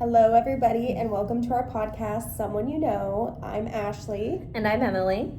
Hello, everybody, and welcome to our podcast, Someone You Know. I'm Ashley. And I'm Emily.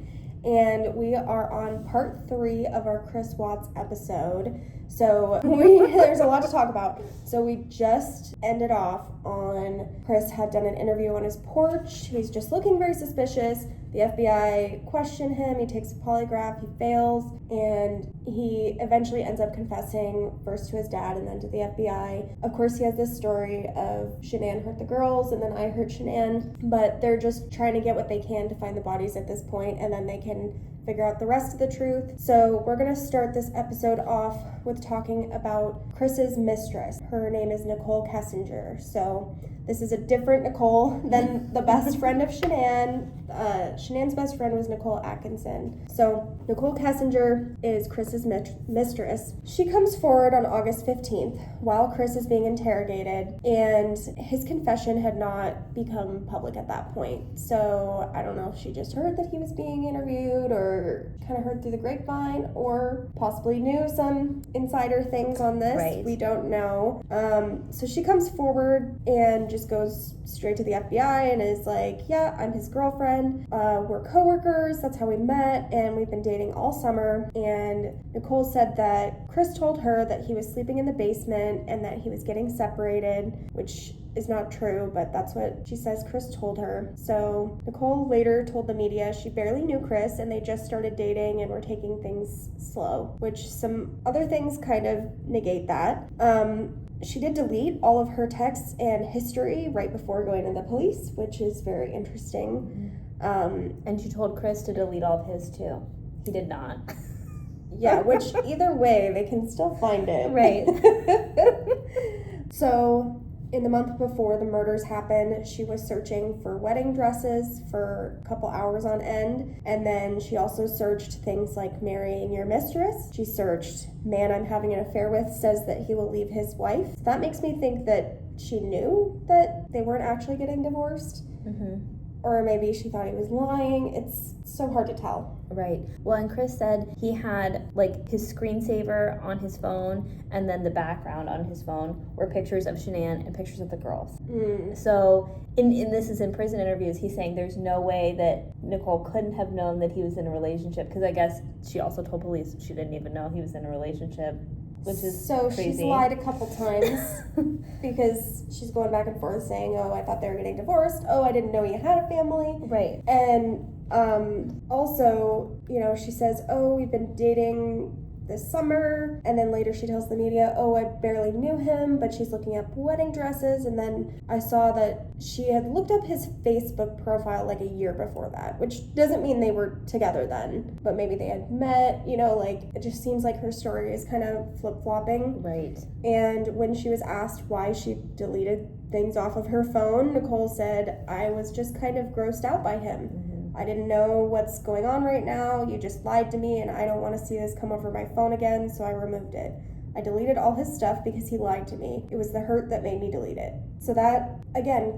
And we are on part 3 of our Chris Watts episode. So there's a lot to talk about. So we just ended off on Chris had done an interview on his porch. He's just looking very suspicious. The FBI questioned him. He takes a polygraph. He fails. And he eventually ends up confessing first to his dad and then to the FBI. Of course, he has this story of Shanann hurt the girls and then I hurt Shanann. But they're just trying to get what they can to find the bodies at this point, and then they can figure out the rest of the truth. So we're going to start this episode off with talking about Chris's mistress. Her name is Nicole Kessinger. So this is a different Nicole than the best friend of Shanann. Shanann's best friend was Nicole Atkinson. So Nicole Kessinger is Chris's mistress. She comes forward on August 15th while Chris is being interrogated, and his confession had not become public at that point. So I don't know if she just heard that he was being interviewed or kind of heard through the grapevine or possibly knew some insider things on this. Right. We don't know. So she comes forward and just goes straight to the FBI and is like, yeah, I'm his girlfriend. We're coworkers. That's how we met, and we've been dating all summer. And Nicole said that Chris told her that he was sleeping in the basement and that he was getting separated, which is not true, but that's what she says Chris told her. So Nicole later told the media she barely knew Chris and they just started dating and were taking things slow, which some other things kind of negate that. She did delete all of her texts and history right before going to the police, which is very interesting. And she told Chris to delete all of his too. He did not. Yeah, which either way, they can still find it. Right. So in the month before the murders happened, she was searching for wedding dresses for a couple hours on end. And then she also searched things like marrying your mistress. She searched, man I'm having an affair with says that he will leave his wife. So that makes me think that she knew that they weren't actually getting divorced. Mm-hmm. Or maybe she thought he was lying. It's so hard to tell. Right. Well, and Chris said he had like his screensaver on his phone, and then the background on his phone were pictures of Shanann and pictures of the girls. So in this is in prison interviews, he's saying there's no way that Nicole couldn't have known that he was in a relationship, because I guess she also told police she didn't even know he was in a relationship, which is so crazy. She's lied a couple times because she's going back and forth saying, oh, I thought they were getting divorced. Oh, I didn't know you had a family. Right. And also, you know, she says, oh, we've been dating this summer, and then later she tells the media, oh, I barely knew him, but she's looking up wedding dresses. And then I saw that she had looked up his Facebook profile like a year before that, which doesn't mean they were together then, but maybe they had met, you know, like it just seems like her story is kind of flip-flopping. Right. And when she was asked why she deleted things off of her phone, Nicole said, I was just kind of grossed out by him. Mm-hmm. I didn't know what's going on right now. You just lied to me and I don't want to see this come over my phone again, so I removed it. I deleted all his stuff because he lied to me. It was the hurt that made me delete it. So that, again,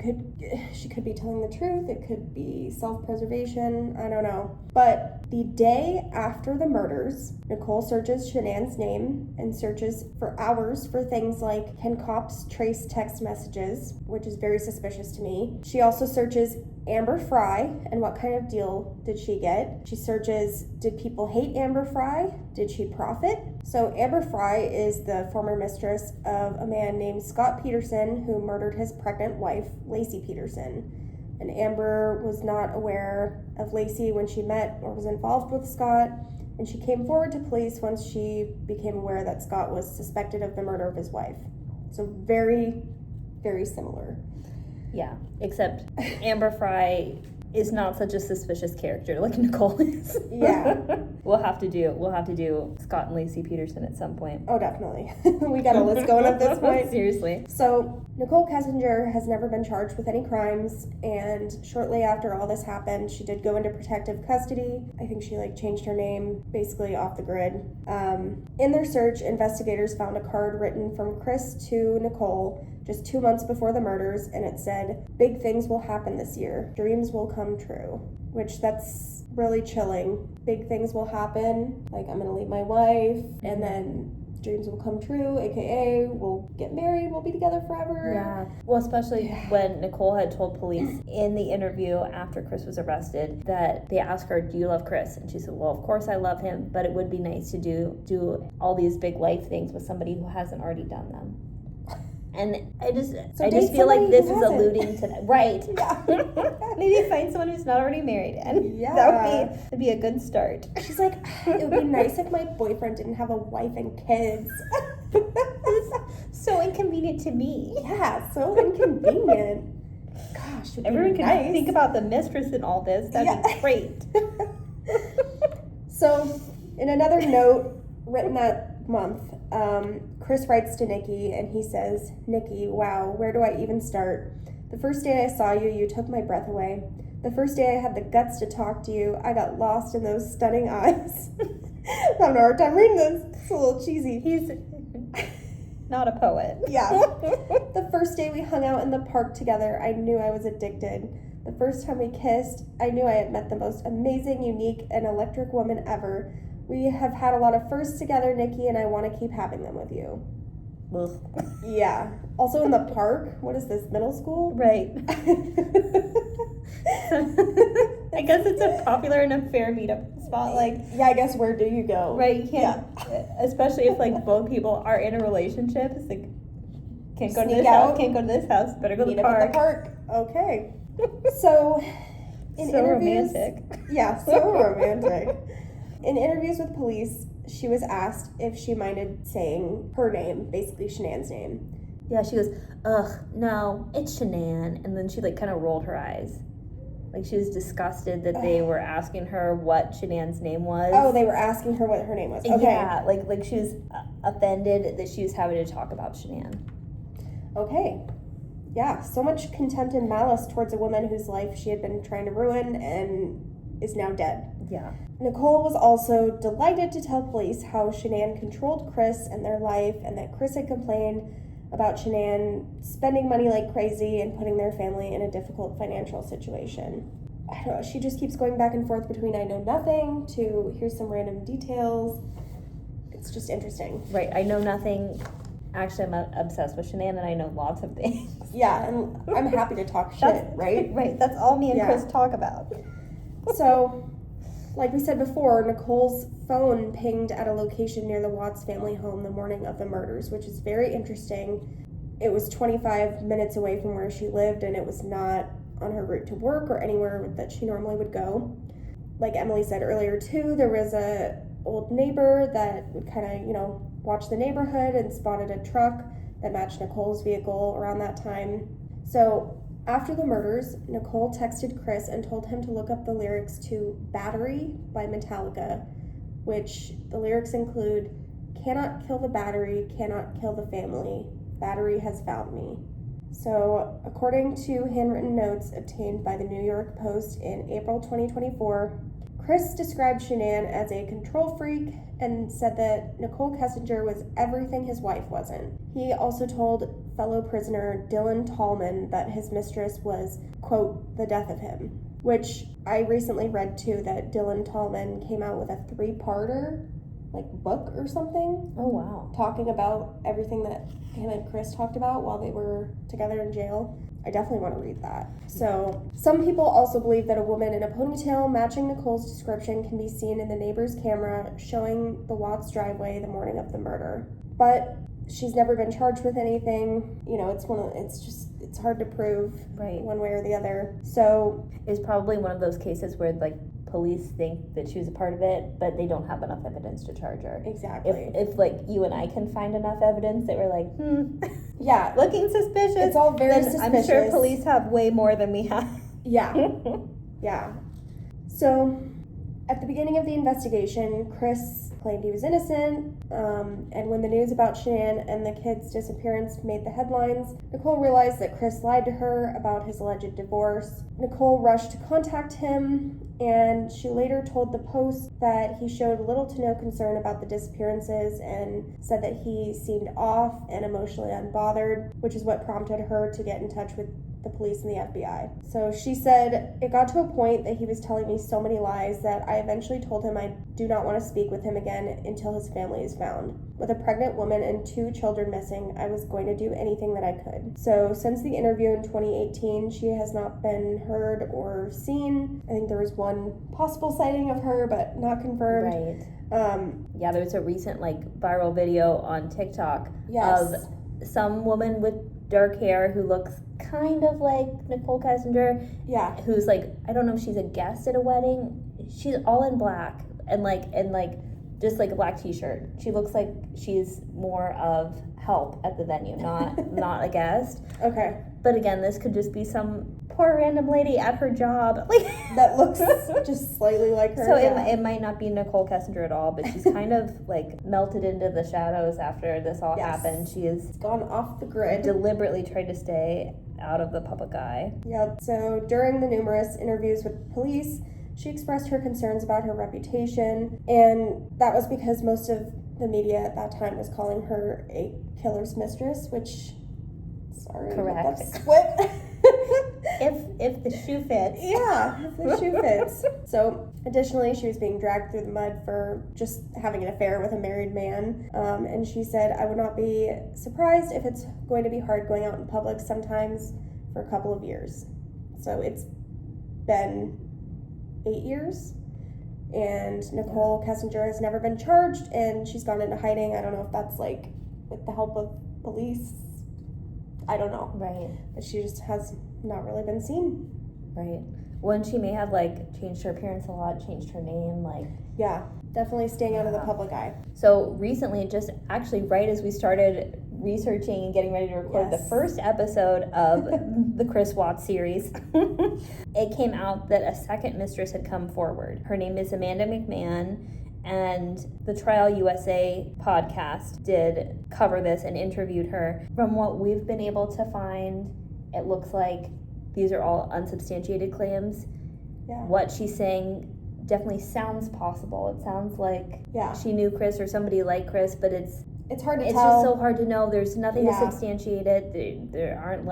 she could be telling the truth. It could be self-preservation. I don't know. But the day after the murders, Nicole searches Shanann's name and searches for hours for things like, can cops trace text messages, which is very suspicious to me. She also searches Amber Fry and what kind of deal did she get. She searches, did people hate Amber Fry? Did she profit? So Amber Fry is the former mistress of a man named Scott Peterson who murdered his pregnant wife, Lacey Peterson. And Amber was not aware of Lacey when she met or was involved with Scott, and she came forward to police once she became aware that Scott was suspected of the murder of his wife. So very, very similar. Yeah, except Amber Fry is not such a suspicious character like Nicole is. Yeah. We'll have to do Scott and Lacey Peterson at some point. Oh, definitely. We got a list going at this point. Seriously. So Nicole Kessinger has never been charged with any crimes, and shortly after all this happened, she did go into protective custody. I think she changed her name basically off the grid. In their search, investigators found a card written from Chris to Nicole just 2 months before the murders, and it said, "Big things will happen this year. Dreams will come true." Which, that's really chilling. Big things will happen. I'm gonna leave my wife, and then dreams will come true, aka we'll get married, we'll be together forever. Yeah. Well, especially when Nicole had told police in the interview after Chris was arrested that they asked her, do you love Chris? And she said, well, of course I love him, but it would be nice to do all these big life things with somebody who hasn't already done them. And I just feel like this is alluding to that. Right. Yeah. Maybe find someone who's not already married. And that'd be a good start. She's like, it would be nice if my boyfriend didn't have a wife and kids. It's so inconvenient to me. Yeah, so inconvenient. Gosh, everyone can think about the mistress in all this. That'd be great. So, in another note written that month, Chris writes to Nikki and he says, Nikki, wow, where do I even start? The first day I saw you, you took my breath away. The first day I had the guts to talk to you, I got lost in those stunning eyes. I'm having a hard time reading this. It's a little cheesy. He's not a poet. Yeah. The first day we hung out in the park together, I knew I was addicted. The first time we kissed, I knew I had met the most amazing, unique, and electric woman ever. We have had a lot of firsts together, Nikki, and I want to keep having them with you. Ugh. Yeah. Also in the park. What is this, middle school? Right. I guess it's a popular enough fair meetup spot. Like, yeah, I guess where do you go? Right. You can't, especially if like both people are in a relationship. It's like, can't go to this house, can't go to this house. Better go to the park. At the park. Okay. So, in so interviews, romantic. Yeah, so romantic. In interviews with police, she was asked if she minded saying her name, basically Shanann's name. Yeah, she goes, ugh, no, it's Shanann. And then she like kind of rolled her eyes. Like she was disgusted that they were asking her what Shanann's name was. Oh, they were asking her what her name was. Okay. Yeah, like she was offended that she was having to talk about Shanann. Okay. Yeah, so much contempt and malice towards a woman whose life she had been trying to ruin and is now dead. Yeah. Nicole was also delighted to tell police how Shanann controlled Chris and their life, and that Chris had complained about Shanann spending money like crazy and putting their family in a difficult financial situation. I don't know, she just keeps going back and forth between I know nothing to here's some random details. It's just interesting. Right, I know nothing. Actually, I'm obsessed with Shanann and I know lots of things. Yeah, and I'm happy to talk shit, right? Right, that's all me and Chris talk about. So, like we said before, Nicole's phone pinged at a location near the Watts family home the morning of the murders, which is very interesting. It was 25 minutes away from where she lived, and it was not on her route to work or anywhere that she normally would go. Like Emily said earlier, too, there was a old neighbor that would kind of, watch the neighborhood and spotted a truck that matched Nicole's vehicle around that time. So, after the murders, Nicole texted Chris and told him to look up the lyrics to Battery by Metallica, which the lyrics include, cannot kill the battery, cannot kill the family, battery has found me. So, according to handwritten notes obtained by the New York Post in April 2024, Chris described Shanann as a control freak and said that Nicole Kessinger was everything his wife wasn't. He also told fellow prisoner Dylan Tallman that his mistress was, quote, the death of him, which I recently read too, that Dylan Tallman came out with a 3-parter, book or something. Oh, wow. Talking about everything that him and Chris talked about while they were together in jail. I definitely want to read that. So, some people also believe that a woman in a ponytail matching Nicole's description can be seen in the neighbor's camera showing the Watts driveway the morning of the murder. But she's never been charged with anything. It's hard to prove one way or the other. So, it's probably one of those cases where police think that she was a part of it, but they don't have enough evidence to charge her. Exactly. If you and I can find enough evidence that we're yeah, looking suspicious, it's all very suspicious. I'm sure police have way more than we have. Yeah. Yeah. So, at the beginning of the investigation, Chris claimed he was innocent, and when the news about Shanann and the kid's disappearance made the headlines, Nicole realized that Chris lied to her about his alleged divorce. Nicole rushed to contact him, and she later told the Post that he showed little to no concern about the disappearances and said that he seemed off and emotionally unbothered, which is what prompted her to get in touch with the police and the FBI. So she said, "It got to a point that he was telling me so many lies that I eventually told him I do not want to speak with him again until his family is found. With a pregnant woman and 2 children missing, I was going to do anything that I could." So since the interview in 2018, she has not been heard or seen. I think there was one possible sighting of her, but not confirmed. Right. Yeah, there was a recent viral video on TikTok of some woman with dark hair who looks kind of like Nicole Kessinger. Yeah. Who's I don't know if she's a guest at a wedding. She's all in black and just a black t-shirt. She looks like she's more of help at the venue, not a guest. Okay. But again, this could just be some poor random lady at her job. That looks just slightly like her. So it might not be Nicole Kessinger at all, but she's kind of melted into the shadows after this all happened. She has gone off the grid. Deliberately tried to stay out of the public eye. Yep. So during the numerous interviews with police, she expressed her concerns about her reputation, and that was because most of the media at that time was calling her a killer's mistress, which, sorry, correct. That's split. if the shoe fits. Yeah, if the shoe fits. So additionally, she was being dragged through the mud for just having an affair with a married man. And she said, "I would not be surprised if it's going to be hard going out in public sometimes for a couple of years." So it's been 8 years, and Nicole Kessinger has never been charged, and she's gone into hiding. I don't know if that's with the help of police. I don't know. Right. But she just has not really been seen. Right. When she may have changed her appearance a lot, changed her name, Yeah, definitely staying out of the public eye. So recently, just actually right as we started researching and getting ready to record the first episode of the Chris Watts series, it came out that a second mistress had come forward. Her name is Amanda McMahon, and the Trial USA podcast did cover this and interviewed her. From what we've been able to find, it looks like these are all unsubstantiated claims. Yeah. What she's saying definitely sounds possible. It sounds like she knew Chris or somebody like Chris, but it's hard to tell. It's just so hard to know. There's nothing to substantiate it. There aren't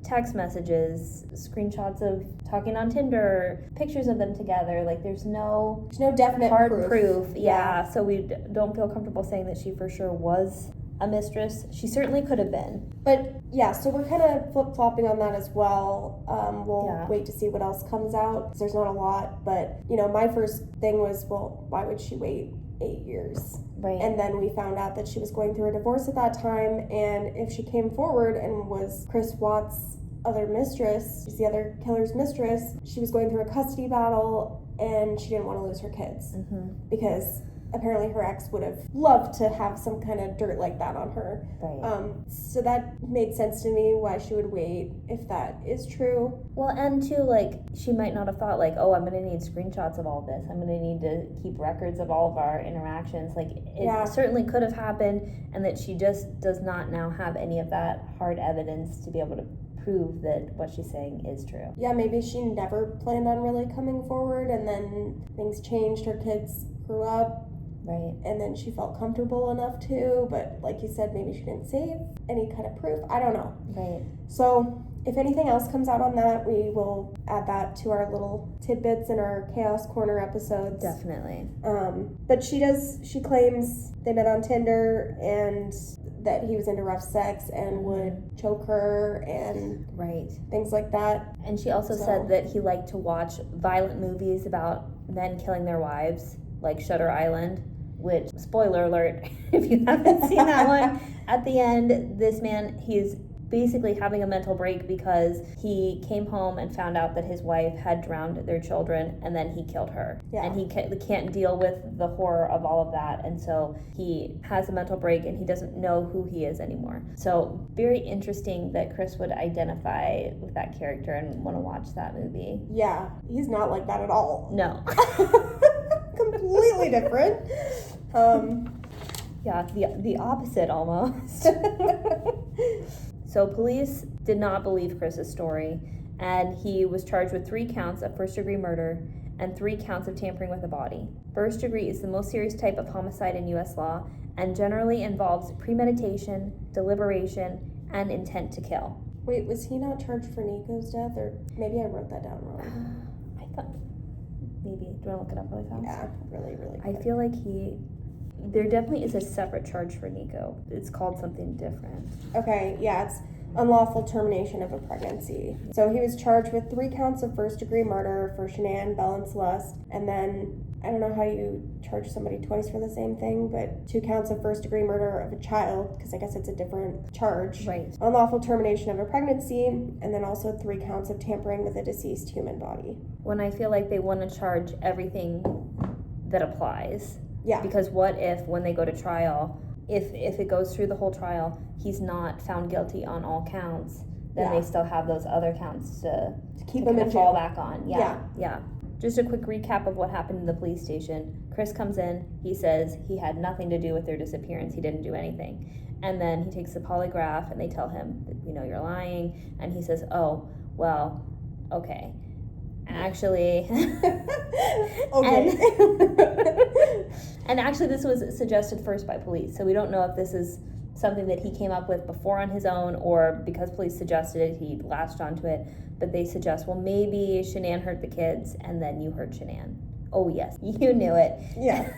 text messages, screenshots of talking on Tinder, pictures of them together. There's no definite hard proof. Yeah, so we don't feel comfortable saying that she for sure was a mistress. She certainly could have been. But so we're kind of flip-flopping on that as well. We'll wait to see what else comes out, 'cause there's not a lot. But, my first thing was, well, why would she wait 8 years? Right. And then we found out that she was going through a divorce at that time, and if she came forward and was Chris Watts' other mistress, she's the other killer's mistress, she was going through a custody battle, and she didn't want to lose her kids. Mm-hmm. Because apparently her ex would have loved to have some kind of dirt like that on her. Right. So that made sense to me why she would wait, if that is true. Well, and too, she might not have thought, oh, I'm going to need screenshots of all this. I'm going to need to keep records of all of our interactions. It certainly could have happened, and that she just does not now have any of that hard evidence to be able to prove that what she's saying is true. Yeah, maybe she never planned on really coming forward, and then things changed, her kids grew up. Right. And then she felt comfortable enough to, but like you said, maybe she didn't save any kind of proof. I don't know. Right. So if anything else comes out on that, we will add that to our little tidbits in our Chaos Corner episodes. Definitely. But she claims they met on Tinder and that he was into rough sex and would choke her and things like that. And she also said that he liked to watch violent movies about men killing their wives, like Shutter Island, which, spoiler alert, if you haven't seen that one, at the end, this man, he's basically having a mental break because he came home and found out that his wife had drowned their children, and then he killed her. Yeah. And he can't deal with the horror of all of that, and so he has a mental break and he doesn't know who he is anymore. So very interesting that Chris would identify with that character and want to watch that movie. Yeah, he's not like that at all. No. Completely different. Yeah, the opposite almost. So police did not believe Chris's story, and he was charged with 3 counts of first-degree murder and 3 counts of tampering with a body. First degree is the most serious type of homicide in U.S. law and generally involves premeditation, deliberation, and intent to kill. Wait, was he not charged for Nico's death? Or maybe I wrote that down wrong. I thought maybe. Do you want to look it up really fast? Yeah, really, really quick. I feel like there definitely is a separate charge for Nico. It's called something different. Okay, yeah, it's unlawful termination of a pregnancy. So he was charged with 3 counts of first-degree murder for Shanann, Belle, and Celeste, and then I don't know how you charge somebody twice for the same thing, but 2 counts of first-degree murder of a child, because I guess it's a different charge. Right. Unlawful termination of a pregnancy, and then also 3 counts of tampering with a deceased human body. When I feel like they want to charge everything that applies. Yeah. Because what if, when they go to trial, if it goes through the whole trial, he's not found guilty on all counts, then they still have those other counts to keep him in fall jail. back on. Yeah. Just a quick recap of what happened in the police station. Chris comes in, he says he had nothing to do with their disappearance, he didn't do anything. And then he takes the polygraph and they tell him, we know you're lying. And he says, oh, well, okay. Actually, okay. And actually this was suggested first by police, so we don't know if this is something that he came up with before on his own or because police suggested it, he latched onto it. But they suggest, well, maybe Shanann hurt the kids and then you hurt Shanann. Oh yes, you knew it. Yeah.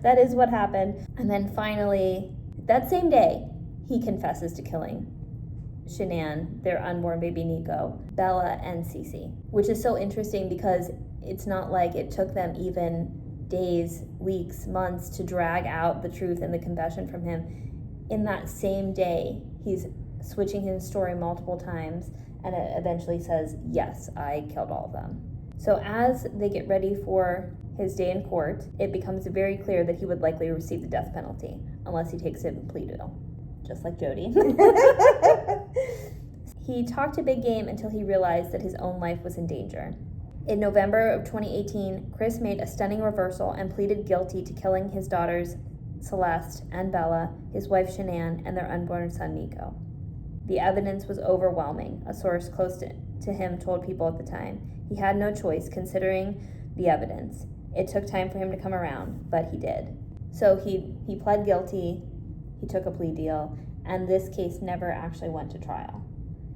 That is what happened. And then finally, that same day, he confesses to killing Shanann, their unborn baby Nico, Bella, and CeCe. Which is so interesting because it's not like it took them even days, weeks, months to drag out the truth and the confession from him. In that same day, he's switching his story multiple times and it eventually says, yes, I killed all of them. So as they get ready for his day in court, it becomes very clear that he would likely receive the death penalty unless he takes a plea deal, just like Jody. He talked a big game until he realized that his own life was in danger. In November of 2018, Chris made a stunning reversal and pleaded guilty to killing his daughters Celeste and Bella, his wife Shanann, and their unborn son Nico. The evidence was overwhelming, a source close to him told People at the time. He had no choice considering the evidence. It took time for him to come around, but he did. So he pled guilty, he took a plea deal, and this case never actually went to trial.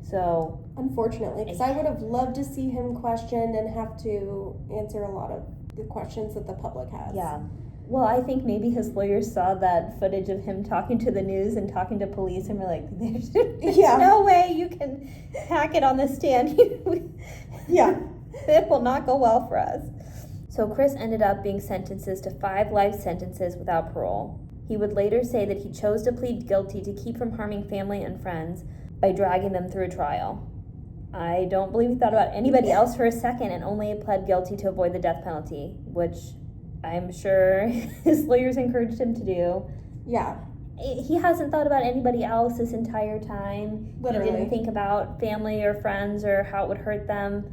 So unfortunately, because I would have loved to see him questioned and have to answer a lot of the questions that the public has. Yeah. Well, I think maybe his lawyers saw that footage of him talking to the news and talking to police and were like, there's no way you can hack it on the stand. Yeah. It will not go well for us. So Chris ended up being sentenced to 5 life sentences without parole. He would later say that he chose to plead guilty to keep from harming family and friends by dragging them through a trial. I don't believe he thought about anybody else for a second and only pled guilty to avoid the death penalty, which I'm sure his lawyers encouraged him to do. Yeah. He hasn't thought about anybody else this entire time. Literally. He didn't think about family or friends or how it would hurt them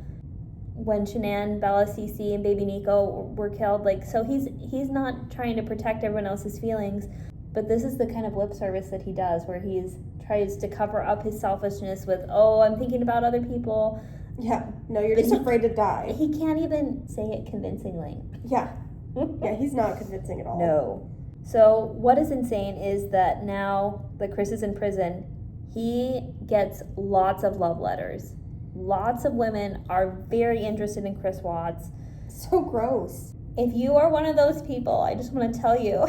when Shanann, Bella, CeCe, and baby Nico were killed. So he's not trying to protect everyone else's feelings, but this is the kind of lip service that he does, where he tries to cover up his selfishness with, oh, I'm thinking about other people. Yeah. No, you're just afraid to die. He can't even say it convincingly. Yeah. Yeah, he's not convincing at all. No. So what is insane is that now that Chris is in prison, he gets lots of love letters. Lots of women are very interested in Chris Watts. So gross. If you are one of those people, I just want to tell you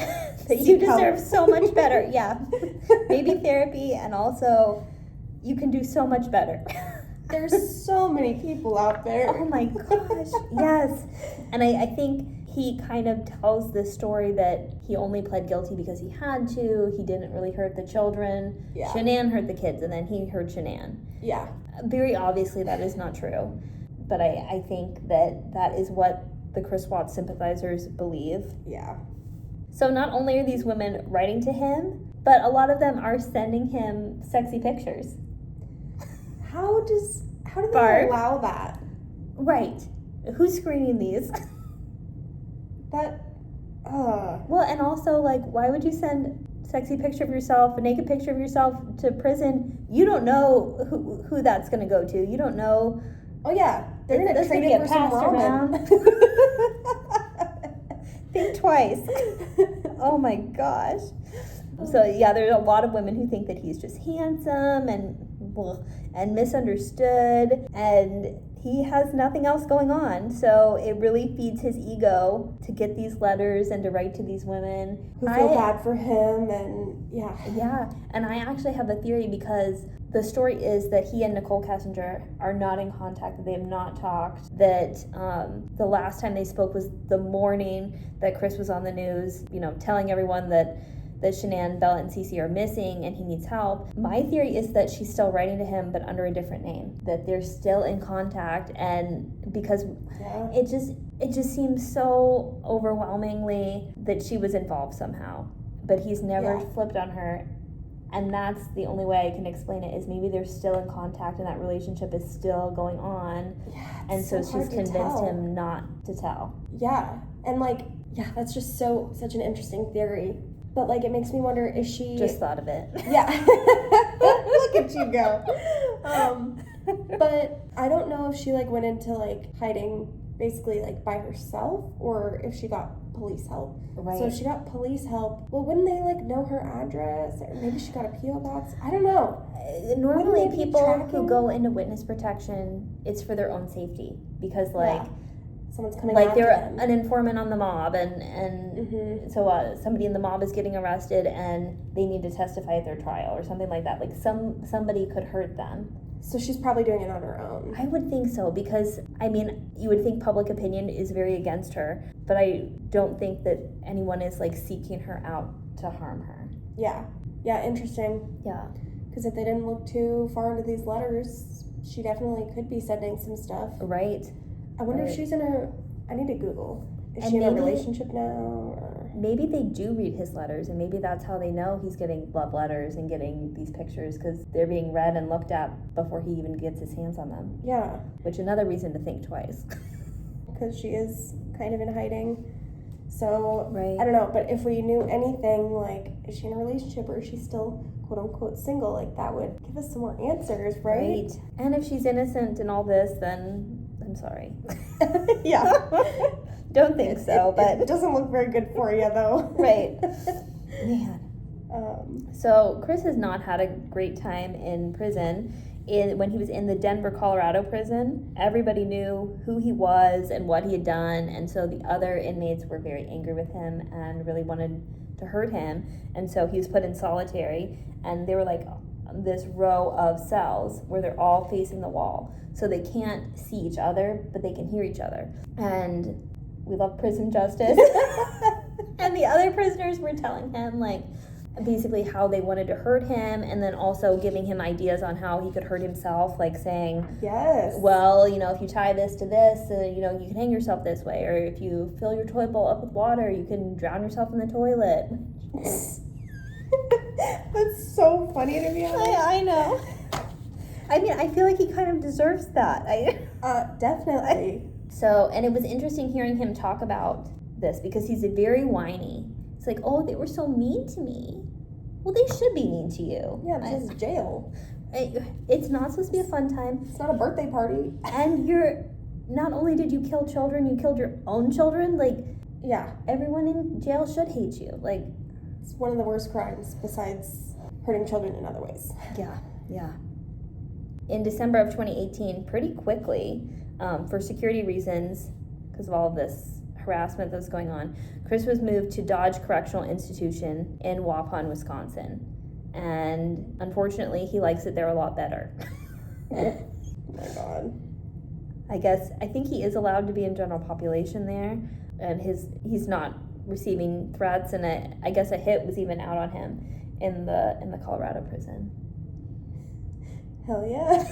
that you deserve so much better. Yeah. Maybe therapy, and also you can do so much better. There's so many people out there. Oh my gosh. Yes. And I think he kind of tells this story that he only pled guilty because he had to. He didn't really hurt the children. Yeah. Shanann hurt the kids, and then he hurt Shanann. Yeah. Very obviously that is not true. But I think that is what the Chris Watts sympathizers believe. Yeah. So not only are these women writing to him, but a lot of them are sending him sexy pictures. How do they Barb? allow that? Right. Who's screening these? Well, and also, why would you send a sexy picture of yourself, a naked picture of yourself to prison? You don't know who that's going to go to. You don't know. Oh, yeah. They're going to trade it for some ramen. Think twice. Oh, my gosh. So, yeah, there's a lot of women who think that he's just handsome and and misunderstood, and he has nothing else going on. So it really feeds his ego to get these letters and to write to these women who feel bad for him, and yeah. And I actually have a theory, because the story is that he and Nicole Kessinger are not in contact, that they have not talked, that the last time they spoke was the morning that Chris was on the news, telling everyone that Shanann, Bella, and CeCe are missing and he needs help. My theory is that she's still writing to him, but under a different name, that they're still in contact, and because it just seems so overwhelmingly that she was involved somehow, but he's never flipped on her. And that's the only way I can explain it, is maybe they're still in contact and that relationship is still going on. Yeah, and so she's convinced him not to tell. Yeah. And that's just such an interesting theory. But it makes me wonder, is she... Just thought of it. Yeah. Look at you go. But I don't know if she went into hiding basically by herself, or if she got police help. Right. So if she got police help, well, wouldn't they know her address, or maybe she got a PO box? I don't know. Normally people who go into witness protection, it's for their own safety, because someone's coming after they're them. an informant on the mob, and so somebody in the mob is getting arrested and they need to testify at their trial or something like that. Somebody could hurt them. So she's probably doing it on her own. I would think so, because, you would think public opinion is very against her, but I don't think that anyone is, seeking her out to harm her. Yeah. Yeah, interesting. Yeah. Because if they didn't look too far into these letters, she definitely could be sending some stuff. Right. I wonder if she's in I need to Google. Is she in a relationship now? Or? Maybe they do read his letters, and maybe that's how they know he's getting love letters and getting these pictures, because they're being read and looked at before he even gets his hands on them. Yeah. Which, another reason to think twice. Because she is kind of in hiding. So, right. I don't know, but if we knew anything, is she in a relationship, or is she still quote-unquote single? That would give us some more answers, right? And if she's innocent in all this, then I'm sorry. Yeah. Don't think so, but... It doesn't look very good for you, though. Right. Man. So Chris has not had a great time in prison. When he was in the Denver, Colorado prison, everybody knew who he was and what he had done, and so the other inmates were very angry with him and really wanted to hurt him, and so he was put in solitary, and they were this row of cells where they're all facing the wall, so they can't see each other, but they can hear each other. And we love prison justice. And the other prisoners were telling him basically how they wanted to hurt him, and then also giving him ideas on how he could hurt himself, saying, yes, well, if you tie this to this, you can hang yourself this way, or if you fill your toilet bowl up with water, you can drown yourself in the toilet. That's so funny to me. I know. I feel like he kind of deserves that. Definitely. So, and it was interesting hearing him talk about this, because he's very whiny. It's oh, they were so mean to me. Well, they should be mean to you. Yeah, this is jail. It's not supposed to be a fun time. It's not a birthday party. And not only did you kill children, you killed your own children. Yeah. Everyone in jail should hate you. It's one of the worst crimes besides hurting children in other ways. Yeah. In December of 2018, pretty quickly, for security reasons, because of all of this harassment that was going on, Chris was moved to Dodge Correctional Institution in Waupun, Wisconsin. And unfortunately, he likes it there a lot better. Oh my God. I think he is allowed to be in general population there, and he's not receiving threats, and I guess a hit was even out on him in the Colorado prison. Hell yeah.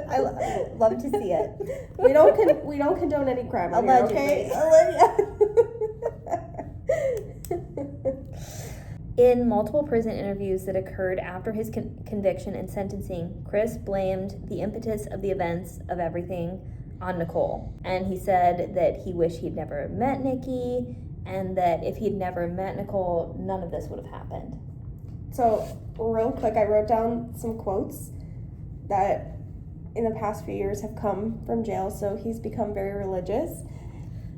I love to see it. We don't condone any crime. Allegedly. Okay? In multiple prison interviews that occurred after his conviction and sentencing, Chris blamed the impetus of the events of everything on Nicole. And he said that he wished he'd never met Nikki, and that if he'd never met Nicole, none of this would have happened. So, real quick, I wrote down some quotes that in the past few years have come from jail. So he's become very religious.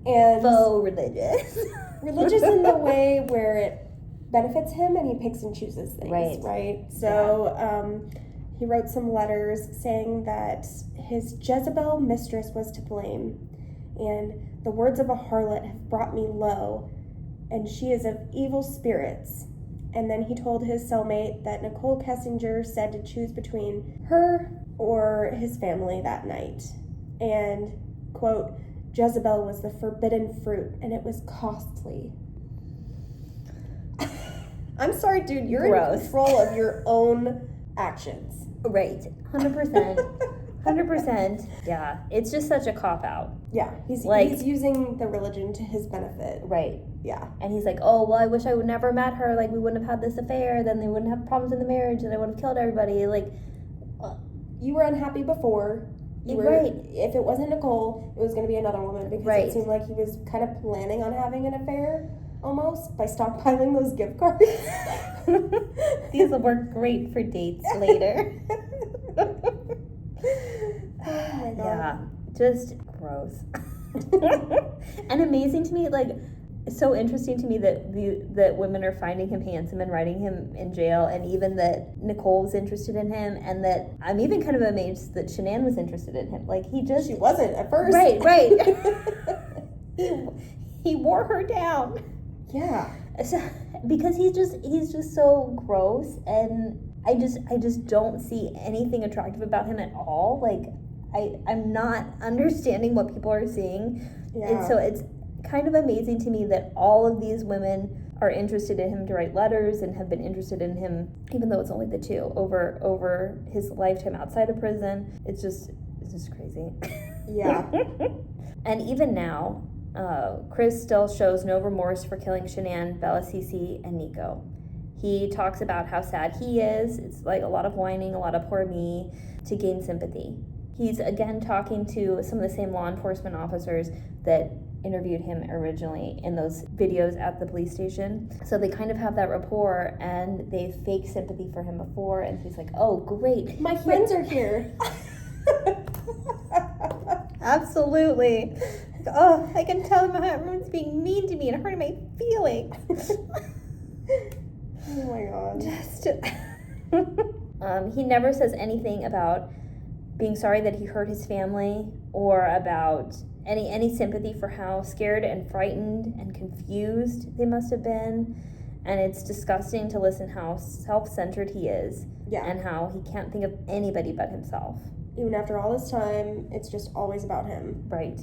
And faux religious. Religious in the way where it benefits him and he picks and chooses things, right? So He wrote some letters saying that his Jezebel mistress was to blame, and the words of a harlot have brought me low, and she is of evil spirits. And then he told his cellmate that Nicole Kessinger said to choose between her or his family that night. And, quote, Jezebel was the forbidden fruit, and it was costly. I'm sorry, dude, you're in control of your own actions. Right, 100%. 100%. Yeah, it's just such a cop-out. Yeah, he's using the religion to his benefit. Right. Yeah. And he's like, oh, well, I wish I would never met her. Like, we wouldn't have had this affair. Then they wouldn't have problems in the marriage. And I would have killed everybody. Like, you were unhappy before. Right. If it wasn't Nicole, it was going to be another woman because it seemed like he was kind of planning on having an affair almost by stockpiling those gift cards. These will work great for dates later. Oh my God. Yeah, just gross. And amazing to me, like, it's so interesting to me that women are finding him handsome and writing him in jail, and even that Nicole was interested in him, and that I'm even kind of amazed that Shanann was interested in him. Like, she wasn't at first. Right. he wore her down. Yeah. So, because he's just so gross, and I just don't see anything attractive about him at all. Like, I'm not understanding what people are seeing. Yeah. And so it's kind of amazing to me that all of these women are interested in him to write letters and have been interested in him, even though it's only the two, over his lifetime outside of prison. It's just crazy. Yeah. And even now, Chris still shows no remorse for killing Shanann, Bella, CeCe, and Nico. He talks about how sad he is. It's like a lot of whining, a lot of poor me, to gain sympathy. He's again talking to some of the same law enforcement officers that interviewed him originally in those videos at the police station. So they kind of have that rapport, and they fake sympathy for him before, and he's like, oh, great. My friends are here. Absolutely. Oh, I can tell him how everyone's being mean to me and hurting my feelings. Oh my God. He never says anything about being sorry that he hurt his family, or about any sympathy for how scared and frightened and confused they must have been. And it's disgusting to listen how self-centered he is. Yeah. And how he can't think of anybody but himself. Even after all this time, it's just always about him. Right.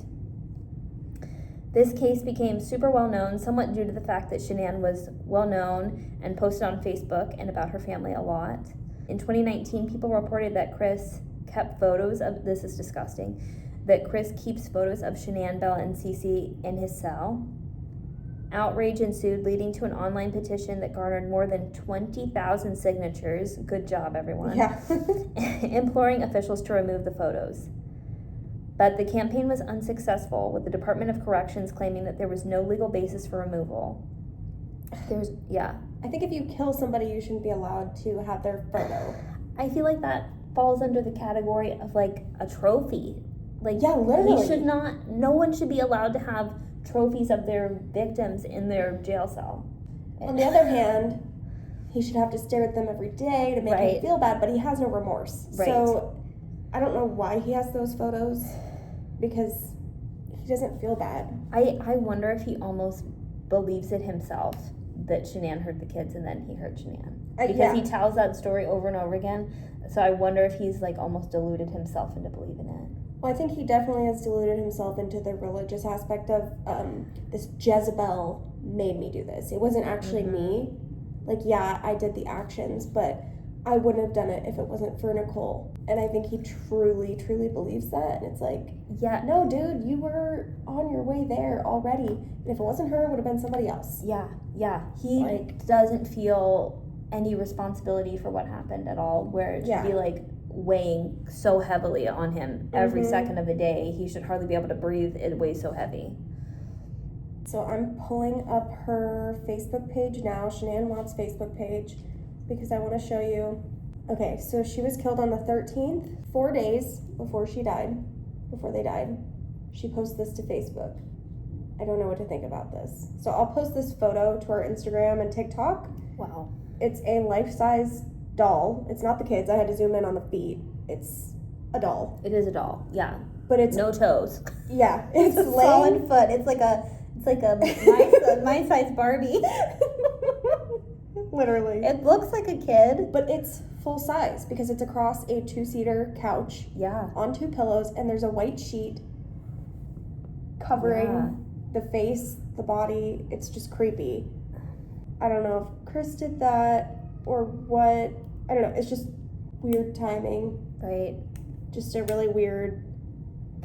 This case became super well known, somewhat due to the fact that Shanann was well known and posted on Facebook and about her family a lot. In 2019, people reported that Chris kept photos of, this is disgusting, that Chris keeps photos of Shanann, Bella, and CeCe in his cell. Outrage ensued, leading to an online petition that garnered more than 20,000 signatures. Good job, everyone. Yeah. Imploring officials to remove the photos. But the campaign was unsuccessful, with the Department of Corrections claiming that there was no legal basis for removal. I think if you kill somebody, you shouldn't be allowed to have their photo. I feel like that falls under the category of, like, a trophy. Like, yeah, literally. No one should be allowed to have trophies of their victims in their jail cell. On the other hand, he should have to stare at them every day to make him feel bad, but he has no remorse. Right. So I don't know why he has those photos, because he doesn't feel bad. I wonder if he almost believes it himself, that Shanann hurt the kids and then he hurt Shanann. Because he tells that story over and over again. So I wonder if he's, like, almost deluded himself into believing it. Well, I think he definitely has deluded himself into the religious aspect of this Jezebel made me do this. It wasn't actually me. Like, yeah, I did the actions, but I wouldn't have done it if it wasn't for Nicole. And I think he truly, truly believes that. And it's like, yeah, no, dude, you were on your way there already. And if it wasn't her, it would have been somebody else. Yeah. He doesn't feel any responsibility for what happened at all, where it should be, like, weighing so heavily on him every second of the day. He should hardly be able to breathe. It weighs so heavy. So I'm pulling up her Facebook page now, Shanann Watt's Facebook page, because I want to show you. Okay, so she was killed on the 13th, 4 days before they died. She posted this to Facebook. I don't know what to think about this. So I'll post this photo to our Instagram and TikTok. Wow. It's a life-size doll. It's not the kids. I had to zoom in on the feet. It's a doll. It is a doll, yeah. But it's no toes. Yeah, it's a solid foot. It's like a my size Barbie. Literally. It looks like a kid, but it's full size because it's across a 2-seater couch. Yeah. On 2 pillows, and there's a white sheet covering the face, the body. It's just creepy. I don't know if Chris did that or what. I don't know. It's just weird timing. Right. Just a really weird...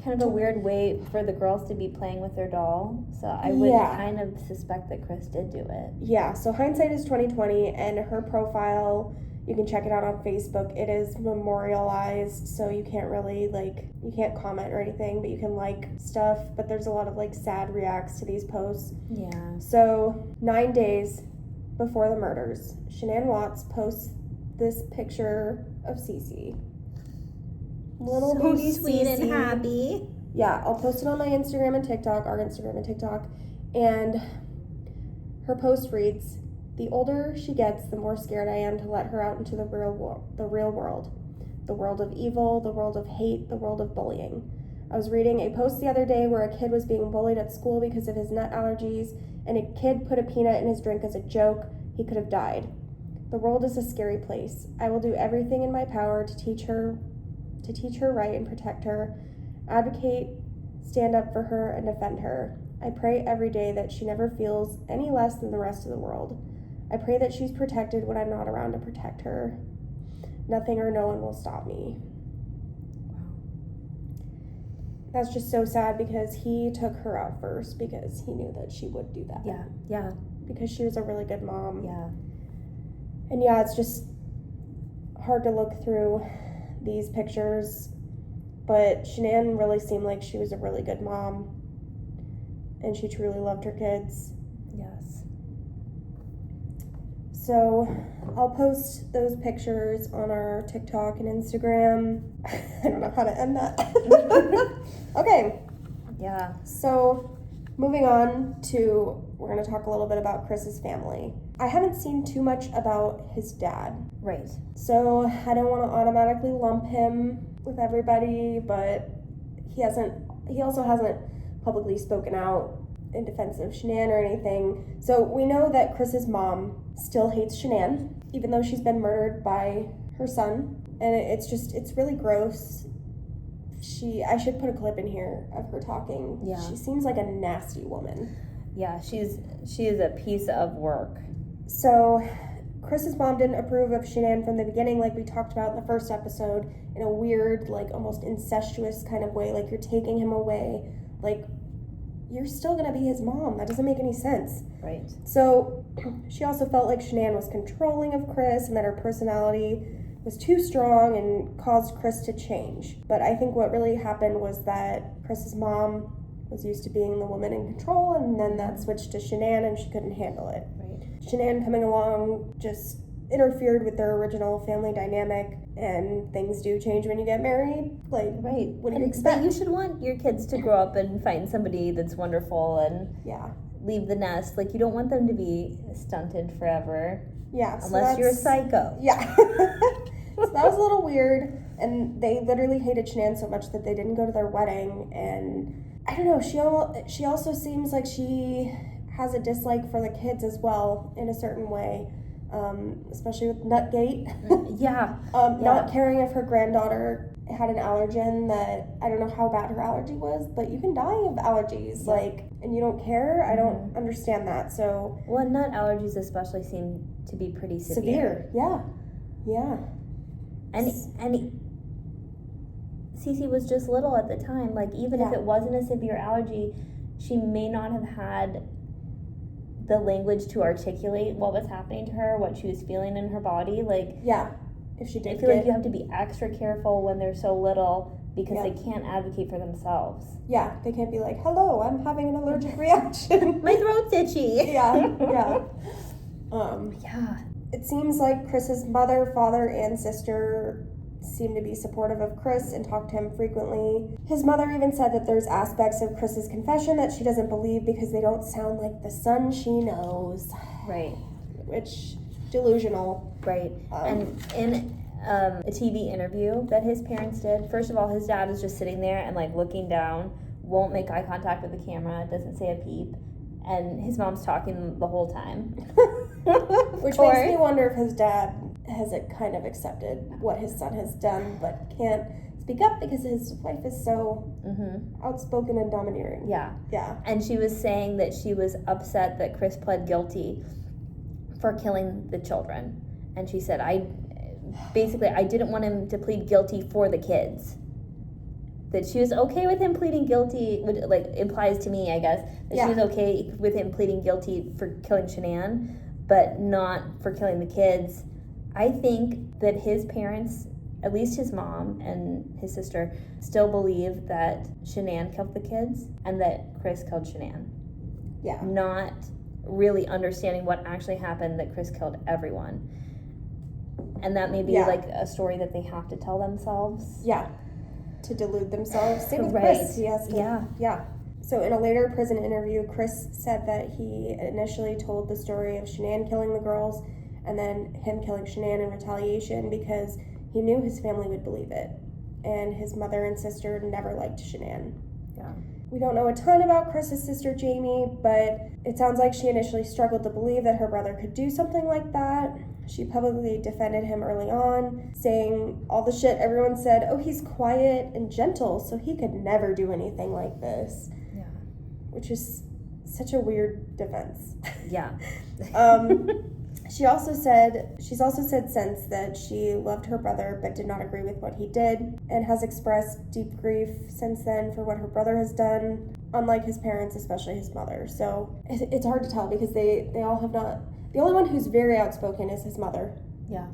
Kind of a weird way for the girls to be playing with their doll. So I would kind of suspect that Chris did do it. Yeah, so hindsight is 2020, and her profile, you can check it out on Facebook. It is memorialized, so you can't really, you can't comment or anything, but you can like stuff. But there's a lot of, sad reacts to these posts. Yeah. So 9 days before the murders, Shanann Watts posts this picture of CeCe. Little so baby sweet CeCe. and happy. Yeah, I'll post it on my Instagram and TikTok, our Instagram and TikTok. And her post reads, "The older she gets, the more scared I am to let her out into the real world. The world of evil, the world of hate, the world of bullying. I was reading a post the other day where a kid was being bullied at school because of his nut allergies, and a kid put a peanut in his drink as a joke. He could have died. The world is a scary place. I will do everything in my power to teach her right and protect her, advocate, stand up for her, and defend her. I pray every day that she never feels any less than the rest of the world. I pray that she's protected when I'm not around to protect her. Nothing or no one will stop me." Wow. That's just so sad because he took her out first because he knew that she would do that. Yeah. Because she was a really good mom. Yeah. And yeah, it's just hard to look through these pictures, but Shanann really seemed like she was a really good mom, and she truly loved her kids. Yes. So I'll post those pictures on our TikTok and Instagram. I don't know how to end that. Okay. Yeah. So moving on to, we're going to talk a little bit about Chris's family. I haven't seen too much about his dad. Right. So I don't want to automatically lump him with everybody, but he also hasn't publicly spoken out in defense of Shanann or anything. So we know that Chris's mom still hates Shanann, even though she's been murdered by her son. And it's really gross. I should put a clip in here of her talking. Yeah. She seems like a nasty woman. Yeah, she is a piece of work. So Chris's mom didn't approve of Shanann from the beginning, like we talked about in the first episode, in a weird, almost incestuous kind of way. You're taking him away. You're still going to be his mom. That doesn't make any sense. Right. So she also felt like Shanann was controlling of Chris and that her personality was too strong and caused Chris to change. But I think what really happened was that Chris's mom was used to being the woman in control, and then that switched to Shanann, and she couldn't handle it. Right. Shanann coming along just interfered with their original family dynamic, and things do change when you get married. Right. What do you expect? But you should want your kids to grow up and find somebody that's wonderful and leave the nest. You don't want them to be stunted forever. Yeah. Unless you're a psycho. Yeah. So that was a little weird, and they literally hated Shanann so much that they didn't go to their wedding, and I don't know, she also seems like she has a dislike for the kids as well in a certain way, especially with Nutgate. Yeah. Not caring if her granddaughter had an allergen that, I don't know how bad her allergy was, but you can die of allergies, and you don't care. I don't understand that. So nut allergies especially seem to be pretty severe. Yeah. And CeCe was just little at the time. Even if it wasn't a severe allergy, she may not have had the language to articulate what was happening to her, what she was feeling in her body. If she did, I feel like you have to be extra careful when they're so little because they can't advocate for themselves. Yeah, they can't be like, "Hello, I'm having an allergic reaction. My throat's itchy." Yeah. Yeah. It seems like Chris's mother, father, and sister seem to be supportive of Chris and talk to him frequently. His mother even said that there's aspects of Chris's confession that she doesn't believe because they don't sound like the son she knows. Right. Which delusional. Right. And in a TV interview that his parents did, first of all, his dad is just sitting there and like looking down, won't make eye contact with the camera, doesn't say a peep, and his mom's talking the whole time. Which makes me wonder if his dad has kind of accepted what his son has done, but can't speak up because his wife is so outspoken and domineering. Yeah. Yeah. And she was saying that she was upset that Chris pled guilty for killing the children. And she said, I didn't want him to plead guilty for the kids. That she was okay with him pleading guilty, which like implies to me, I guess, that she was okay with him pleading guilty for killing Shanann, but not for killing the kids. I think that his parents, at least his mom and his sister, still believe that Shanann killed the kids and that Chris killed Shanann. Yeah. Not really understanding what actually happened, that Chris killed everyone. And that may be like a story that they have to tell themselves. Yeah. To delude themselves. Same with Right. Chris. He has to. Yeah. So in a later prison interview, Chris said that he initially told the story of Shanann killing the girls and then him killing Shanann in retaliation because he knew his family would believe it. And his mother and sister never liked Shanann. Yeah. We don't know a ton about Chris's sister Jamie, but it sounds like she initially struggled to believe that her brother could do something like that. She publicly defended him early on, saying all the shit everyone said, oh, he's quiet and gentle, so he could never do anything like this. Yeah. Which is such a weird defense. Yeah. She's also said since that she loved her brother but did not agree with what he did and has expressed deep grief since then for what her brother has done, unlike his parents, especially his mother. So it's hard to tell because they all have not... The only one who's very outspoken is his mother. Yeah.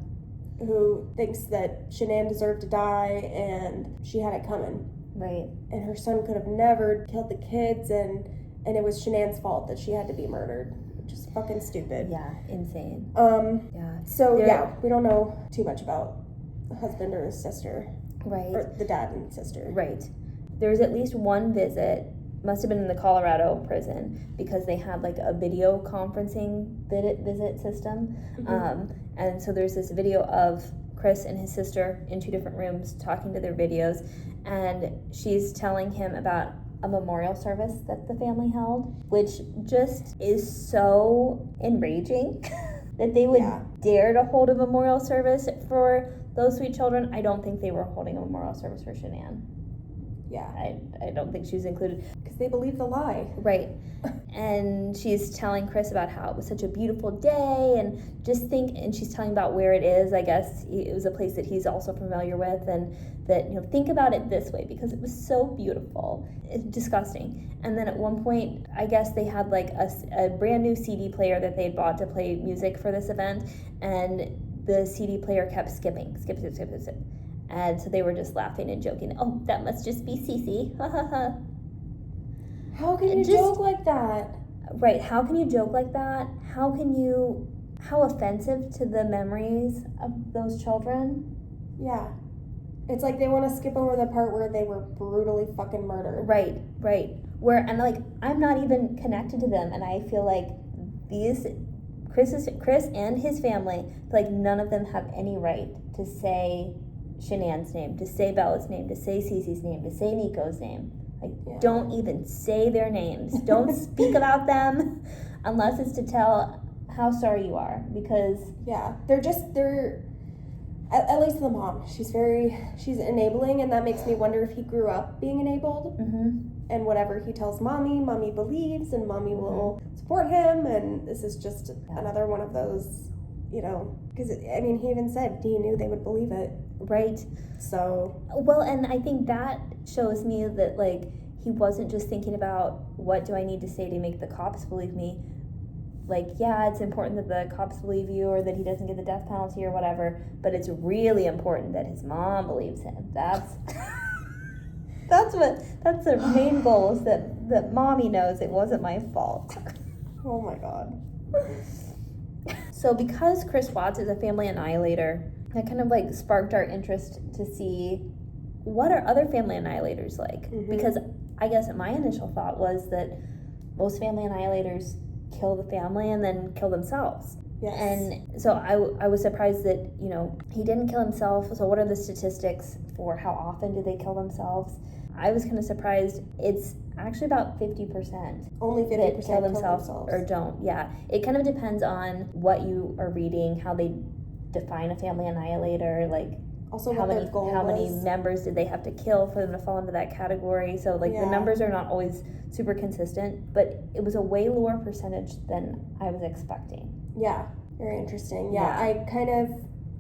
Who thinks that Shanann deserved to die and she had it coming. Right. And her son could have never killed the kids and it was Shanann's fault that she had to be murdered. Which is fucking stupid. Yeah, insane. Yeah. So, we don't know too much about the husband or his sister. Right. Or the dad and sister. Right. There was at least one visit, must have been in the Colorado prison, because they had like a video conferencing visit system. And so there's this video of Chris and his sister in two different rooms talking to their videos, and she's telling him about a memorial service that the family held, which just is so enraging that they would dare to hold a memorial service for those sweet children. I don't think they were holding a memorial service for Shanann. Yeah. I don't think she was included. Because they believe the lie. Right. And she's telling Chris about how it was such a beautiful day and she's telling about where it is. I guess it was a place that he's also familiar with, and that, think about it this way because it was so beautiful. It's disgusting. And then at one point, I guess they had like a brand new CD player that they'd bought to play music for this event, and the CD player kept skipping. And so they were just laughing and joking. Oh, that must just be CeCe. Ha ha ha. How can you joke like that? Right, how can you joke like that? How offensive to the memories of those children? Yeah. It's like they want to skip over the part where they were brutally fucking murdered. Right. And like, I'm not even connected to them, and I feel like Chris and his family, like none of them have any right to say Shanann's name, to say Bella's name, to say CeCe's name, to say Nico's name. Like, don't even say their names. Don't speak about them unless it's to tell how sorry you are, because... Yeah, they're at least the mom. She's enabling, and that makes me wonder if he grew up being enabled. And whatever he tells mommy believes, and mommy will support him, and this is just another one of those, because, he even said he knew they would believe it. Right. So. Well, and I think that shows me that, like, he wasn't just thinking about what do I need to say to make the cops believe me. Like, yeah, it's important that the cops believe you or that he doesn't get the death penalty or whatever, but it's really important that his mom believes him. That's the main goal, is that mommy knows it wasn't my fault. Oh my God. So because Chris Watts is a family annihilator, that kind of like sparked our interest to see what are other family annihilators like. Because I guess my initial thought was that most family annihilators kill the family and then kill themselves. Yes. And so I was surprised that, you know, he didn't kill himself. So what are the statistics for how often do they kill themselves? I was kind of surprised. It's actually about 50%. Only 50% that kill themselves or don't. Yeah. It kind of depends on what you are reading, how they define a family annihilator, like also how many was. members did they have to kill for them to fall into that category. So like the numbers are not always super consistent, but it was a way lower percentage than I was expecting. Yeah, very interesting. Yeah, I kind of,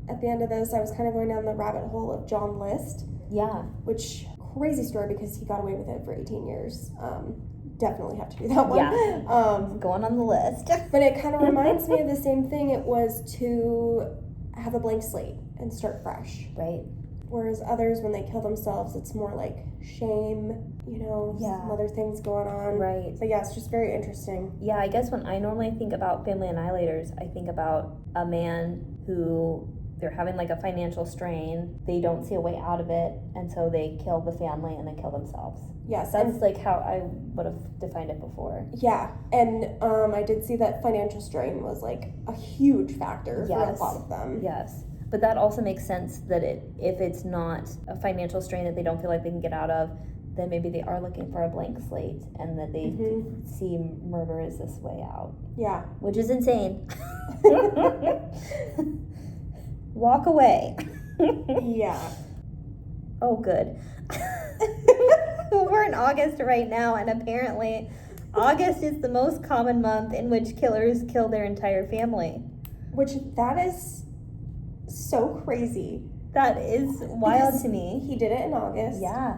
at the end of this, I was kind of going down the rabbit hole of John List. Yeah. Which, crazy story because he got away with it for 18 years. Definitely have to do that one. Yeah. Going on the list. But it kind of reminds me of the same thing. It was to have a blank slate and start fresh. Right. Whereas others, when they kill themselves, it's more like shame, you know, some other things going on. Right. But yeah, it's just very interesting. Yeah, I guess when I normally think about family annihilators, I think about a man who they're having like a financial strain, they don't see a way out of it, and so they kill the family and then kill themselves. Yes. That's like how I would have defined it before. Yeah, and I did see that financial strain was like a huge factor for a lot of them. Yes. But that also makes sense that if it's not a financial strain that they don't feel like they can get out of, then maybe they are looking for a blank slate and that they see murder as this way out. Yeah. Which is insane. Walk away. Yeah. Oh, good. We're in August right now, and apparently August is the most common month in which killers kill their entire family. Which, that is so crazy. That is wild to me. He did it in August. Yeah.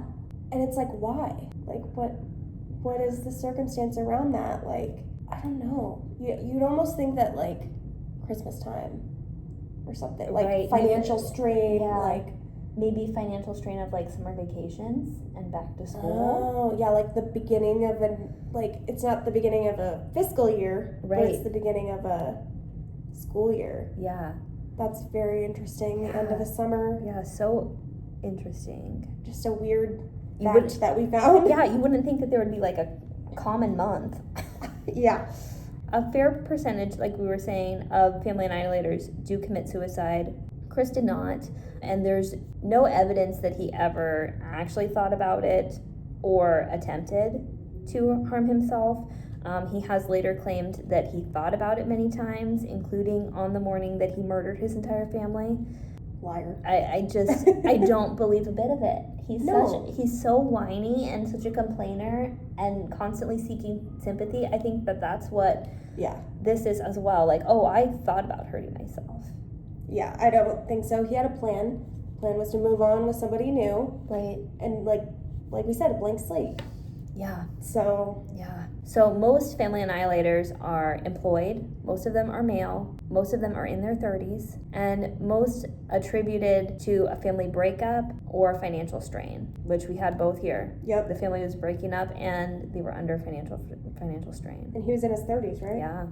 And it's like, why? Like, what is the circumstance around that? Like, I don't know. You'd almost think that, like, Christmas time or something. Like, financial strain, like... Maybe financial strain of, like, summer vacations and back to school. Oh, yeah, like the beginning of it's not the beginning of a fiscal year, but it's the beginning of a school year. Yeah. That's very interesting. The end of the summer. Yeah, so interesting. Just a weird fact that we found. Yeah, you wouldn't think that there would be, like, a common month. Yeah. A fair percentage, like we were saying, of family annihilators do commit suicide. Chris did not, and there's no evidence that he ever actually thought about it or attempted to harm himself. He has later claimed that he thought about it many times, including on the morning that he murdered his entire family. Liar. I don't believe a bit of it. He's so whiny and such a complainer and constantly seeking sympathy. I think that's what this is as well. Like, oh, I thought about hurting myself. Yeah, I don't think so. He had a plan. Plan was to move on with somebody new. Right. And like we said, a blank slate. Yeah. So. Yeah. So most family annihilators are employed. Most of them are male. Most of them are in their 30s. And most attributed to a family breakup or financial strain, which we had both here. Yep. The family was breaking up and they were under financial strain. And he was in his 30s, right? Yeah.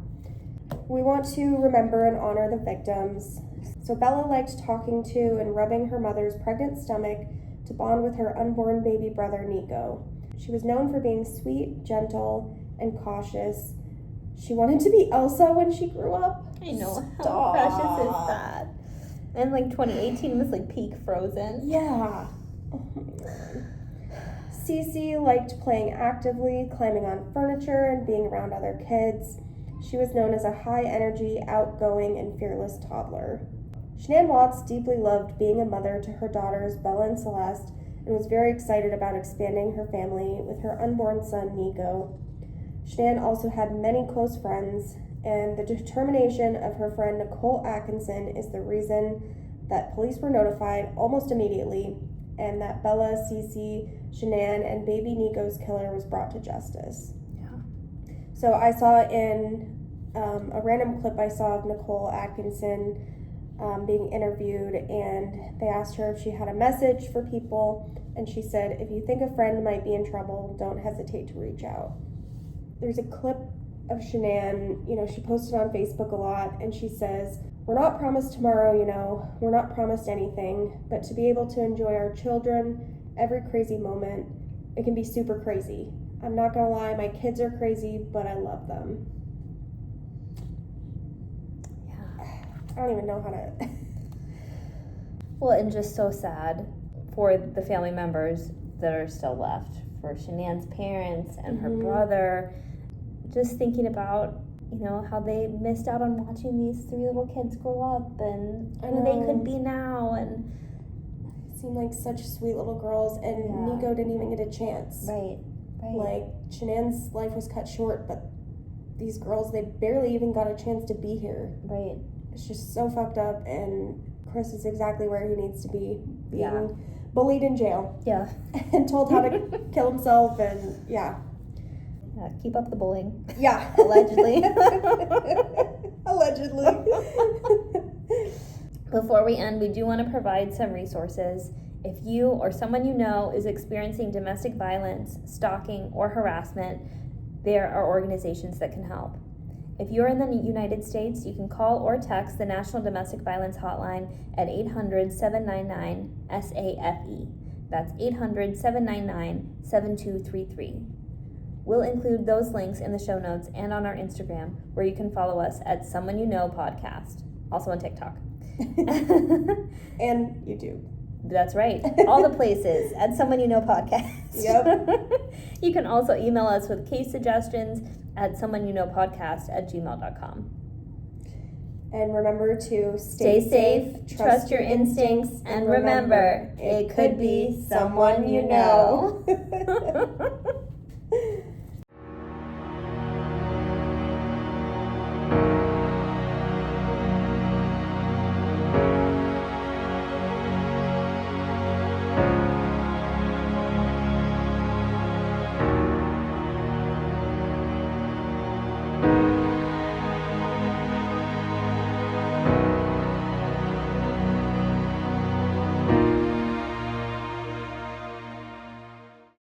We want to remember and honor the victims. So Bella liked talking to and rubbing her mother's pregnant stomach to bond with her unborn baby brother, Nico. She was known for being sweet, gentle, and cautious. She wanted to be Elsa when she grew up. I know. How precious is that? And like 2018 was like peak Frozen. Yeah. Oh my God. CeCe liked playing actively, climbing on furniture, and being around other kids. She was known as a high-energy, outgoing, and fearless toddler. Shanann Watts deeply loved being a mother to her daughters, Bella and Celeste, and was very excited about expanding her family with her unborn son, Nico. Shanann also had many close friends, and the determination of her friend Nicole Atkinson is the reason that police were notified almost immediately, and that Bella, CeCe, Shanann, and baby Nico's killer was brought to justice. So I saw in a random clip I saw of Nicole Atkinson being interviewed, and they asked her if she had a message for people, and she said, if you think a friend might be in trouble, don't hesitate to reach out. There's a clip of Shanann, she posted on Facebook a lot, and she says, we're not promised tomorrow, we're not promised anything, but to be able to enjoy our children, every crazy moment, it can be super crazy. I'm not gonna lie, my kids are crazy, but I love them. I don't even know how to. Well, and just so sad for the family members that are still left, for Shanann's parents and her brother, just thinking about, you know, how they missed out on watching these 3 little kids grow up and who they could be now. And seemed like such sweet little girls, and Nico didn't even get a chance. Right. Like, Shanann's life was cut short, but these girls, they barely even got a chance to be here. Right. It's just so fucked up, and Chris is exactly where he needs to be, being bullied in jail. Yeah. And told how to kill himself, and Yeah, keep up the bullying. Yeah. Allegedly. Allegedly. Before we end, we do want to provide some resources. If you or someone you know is experiencing domestic violence, stalking, or harassment, there are organizations that can help. If you're in the United States, you can call or text the National Domestic Violence Hotline at 800-799-SAFE. That's 800-799-7233. We'll include those links in the show notes and on our Instagram, where you can follow us at Someone You Know Podcast, also on TikTok. And YouTube. That's right. All the places at Someone You Know Podcast. Yep. You can also email us with case suggestions at someoneyouKnowPodcast@gmail.com. And remember to Stay safe, trust your instincts, and remember, it could be someone you know.